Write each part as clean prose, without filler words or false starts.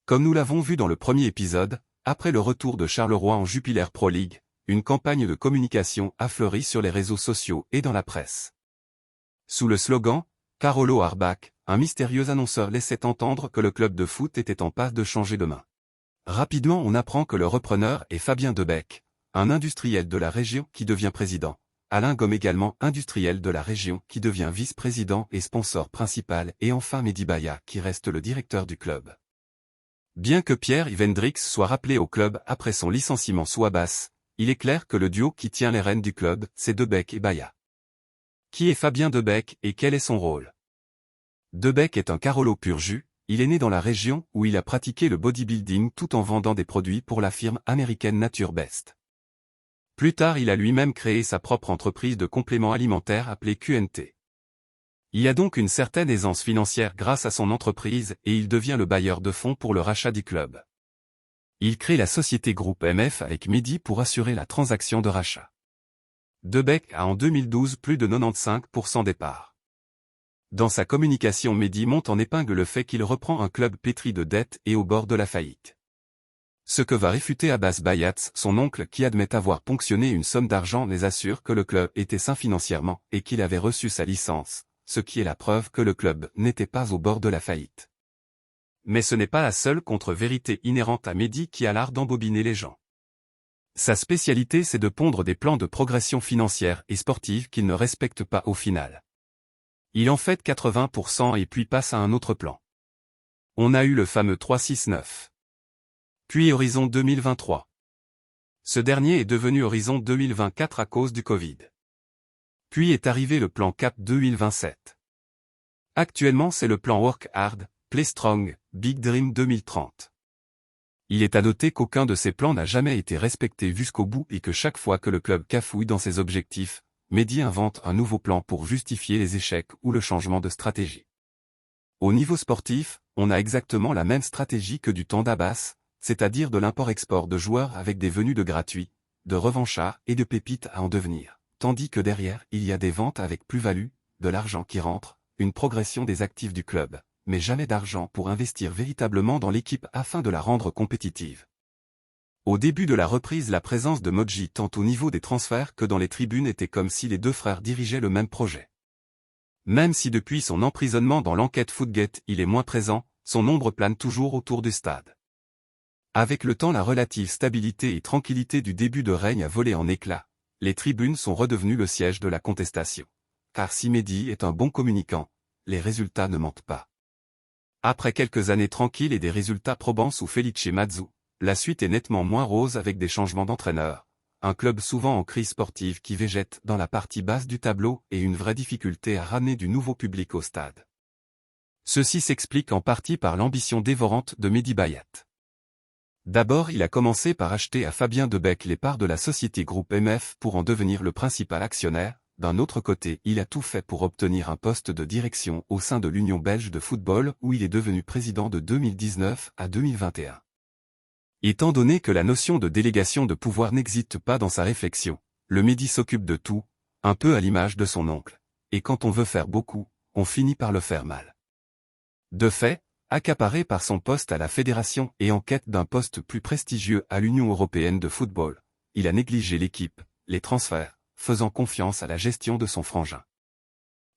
Comme nous l'avons vu dans le premier épisode, après le retour de Charleroi en Jupiler Pro League, une campagne de communication a fleuri sur les réseaux sociaux et dans la presse. Sous le slogan « Carolo Arbach », un mystérieux annonceur laissait entendre que le club de foot était en passe de changer de main. Rapidement on apprend que le repreneur est Fabien Debec, un industriel de la région qui devient président. Alain Gomme également industriel de la région qui devient vice-président et sponsor principal et enfin Mehdi Baya qui reste le directeur du club. Bien que Pierre-Yves Hendrix soit rappelé au club après son licenciement sous Abbas, il est clair que le duo qui tient les rênes du club, c'est Debec et Baya. Qui est Fabien Debec et quel est son rôle? Debec est un Carolo pur jus, il est né dans la région où il a pratiqué le bodybuilding tout en vendant des produits pour la firme américaine Nature Best. Plus tard il a lui-même créé sa propre entreprise de compléments alimentaires appelée QNT. Il a donc une certaine aisance financière grâce à son entreprise et il devient le bailleur de fonds pour le rachat du club. Il crée la société Groupe MF avec Mehdi pour assurer la transaction de rachat. Debec a en 2012 plus de 95% des parts. Dans sa communication, Mehdi monte en épingle le fait qu'il reprend un club pétri de dettes et au bord de la faillite. Ce que va réfuter Abbas Bayats, son oncle qui admet avoir ponctionné une somme d'argent les assure que le club était sain financièrement et qu'il avait reçu sa licence, ce qui est la preuve que le club n'était pas au bord de la faillite. Mais ce n'est pas la seule contre-vérité inhérente à Mehdi qui a l'art d'embobiner les gens. Sa spécialité c'est de pondre des plans de progression financière et sportive qu'il ne respecte pas au final. Il en fait 80% et puis passe à un autre plan. On a eu le fameux 369. Puis Horizon 2023. Ce dernier est devenu Horizon 2024 à cause du Covid. Puis est arrivé le plan Cap 2027. Actuellement c'est le plan Work Hard, Play Strong, Big Dream 2030. Il est à noter qu'aucun de ces plans n'a jamais été respecté jusqu'au bout et que chaque fois que le club cafouille dans ses objectifs, Mehdi invente un nouveau plan pour justifier les échecs ou le changement de stratégie. Au niveau sportif, on a exactement la même stratégie que du temps d'Abbas, c'est-à-dire de l'import-export de joueurs avec des venus de gratuits, de revanchards et de pépites à en devenir, tandis que derrière il y a des ventes avec plus-value, de l'argent qui rentre, une progression des actifs du club, mais jamais d'argent pour investir véritablement dans l'équipe afin de la rendre compétitive. Au début de la reprise, la présence de Modji tant au niveau des transferts que dans les tribunes était comme si les deux frères dirigeaient le même projet. Même si depuis son emprisonnement dans l'enquête Footgate il est moins présent, son ombre plane toujours autour du stade. Avec le temps la relative stabilité et tranquillité du début de règne a volé en éclats, les tribunes sont redevenues le siège de la contestation. Car si Mehdi est un bon communicant, les résultats ne mentent pas. Après quelques années tranquilles et des résultats probants sous Felice Mazzu, la suite est nettement moins rose avec des changements d'entraîneur, un club souvent en crise sportive qui végète dans la partie basse du tableau et une vraie difficulté à ramener du nouveau public au stade. Ceci s'explique en partie par l'ambition dévorante de Mehdi Bayat. D'abord il a commencé par acheter à Fabien Debec les parts de la société Groupe MF pour en devenir le principal actionnaire. D'un autre côté, il a tout fait pour obtenir un poste de direction au sein de l'Union belge de football où il est devenu président de 2019 à 2021. Étant donné que la notion de délégation de pouvoir n'existe pas dans sa réflexion, le Mehdi s'occupe de tout, un peu à l'image de son oncle, et quand on veut faire beaucoup, on finit par le faire mal. De fait, accaparé par son poste à la fédération et en quête d'un poste plus prestigieux à l'Union européenne de football, il a négligé l'équipe, les transferts, faisant confiance à la gestion de son frangin.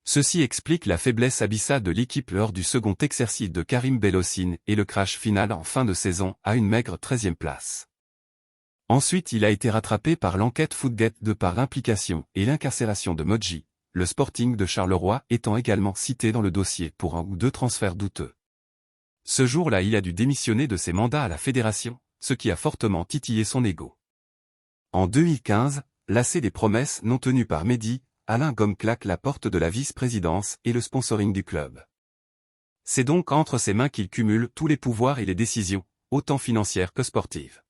Ceci explique la faiblesse abyssale de l'équipe lors du second exercice de Karim Belhosseine et le crash final en fin de saison à une maigre 13e place. Ensuite il a été rattrapé par l'enquête Footgate de par l'implication et l'incarcération de Modji, le Sporting de Charleroi étant également cité dans le dossier pour un ou deux transferts douteux. Ce jour-là il a dû démissionner de ses mandats à la fédération, ce qui a fortement titillé son ego. En 2015, lassé des promesses non tenues par Mehdi, Alain Gomme claque la porte de la vice-présidence et le sponsoring du club. C'est donc entre ses mains qu'il cumule tous les pouvoirs et les décisions, autant financières que sportives.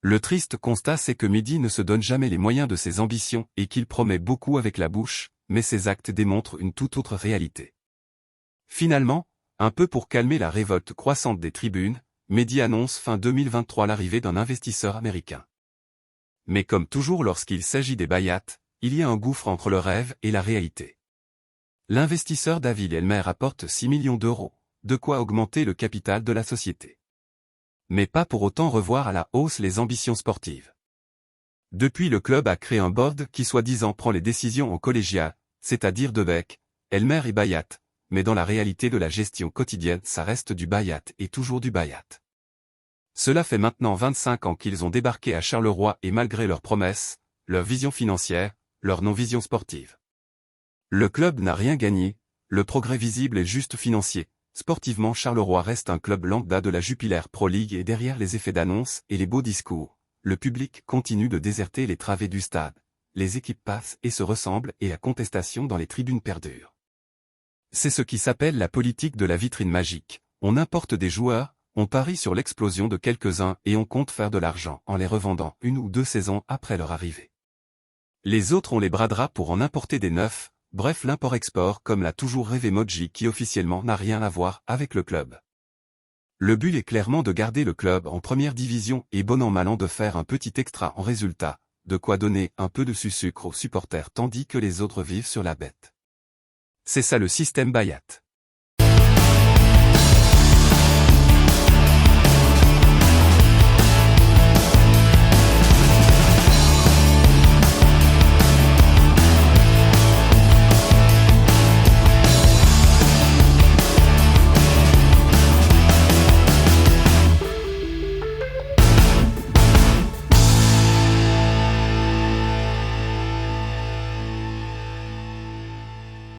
Le triste constat c'est que Mehdi ne se donne jamais les moyens de ses ambitions et qu'il promet beaucoup avec la bouche, mais ses actes démontrent une toute autre réalité. Finalement, un peu pour calmer la révolte croissante des tribunes, Mehdi annonce fin 2023 l'arrivée d'un investisseur américain. Mais comme toujours lorsqu'il s'agit des Bayat, il y a un gouffre entre le rêve et la réalité. L'investisseur David Elmer apporte 6 millions d'euros, de quoi augmenter le capital de la société. Mais pas pour autant revoir à la hausse les ambitions sportives. Depuis, le club a créé un board qui soi-disant prend les décisions en collégial, c'est-à-dire Debec, Elmer et Bayat, mais dans la réalité de la gestion quotidienne ça reste du Bayat et toujours du Bayat. Cela fait maintenant 25 ans qu'ils ont débarqué à Charleroi et malgré leurs promesses, leur vision financière, leur non-vision sportive. Le club n'a rien gagné, le progrès visible est juste financier. Sportivement, Charleroi reste un club lambda de la Jupiler Pro League et derrière les effets d'annonce et les beaux discours, le public continue de déserter les travées du stade. Les équipes passent et se ressemblent et la contestation dans les tribunes perdure. C'est ce qui s'appelle la politique de la vitrine magique. On importe des joueurs, on parie sur l'explosion de quelques-uns et on compte faire de l'argent en les revendant 1 ou 2 saisons après leur arrivée. Les autres ont les bras droits pour en importer des neufs, bref l'import-export comme l'a toujours rêvé Modji qui officiellement n'a rien à voir avec le club. Le but est clairement de garder le club en première division et bon an mal an de faire un petit extra en résultat, de quoi donner un peu de sucre aux supporters tandis que les autres vivent sur la bête. C'est ça le système Bayat.